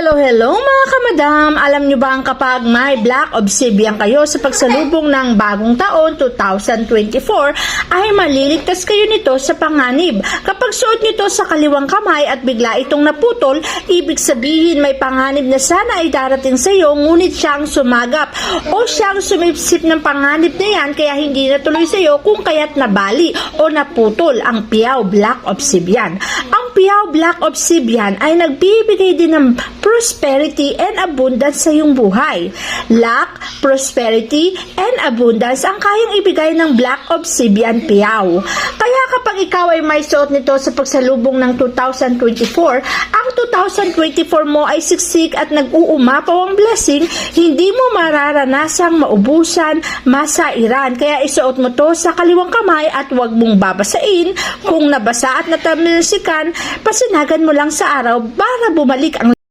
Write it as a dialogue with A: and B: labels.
A: Hello mga kamadam! Alam nyo ba ang kapag may Black Obsidian kayo sa pagsalubong ng bagong taon 2024 ay maliligtas kayo nito sa panganib. Kapag suot nito sa kaliwang kamay at bigla itong naputol, ibig sabihin may panganib na sana ay darating sa iyo ngunit siyang sumagap o siyang sumipsip ng panganib na yan kaya hindi natuloy sa iyo kung kaya't nabali o naputol ang Piyaw Black Obsidian. Ang Piyaw Black Obsidian ay nagbibigay din ng prosperity and abundance sa iyong buhay. Luck, prosperity, and abundance ang kayang ibigay ng Black Obsidian Piyaw. Kaya kapag ikaw ay may suot nito sa pagsalubong ng 2024, ang 2024 mo ay siksik at nag-uumapaw ang blessing, hindi mo mararanasang maubusan, masairan. Kaya isuot mo to sa kaliwang kamay at huwag mong babasain. Kung nabasa at natamilsikan, pasinagan mo lang sa araw para bumalik ang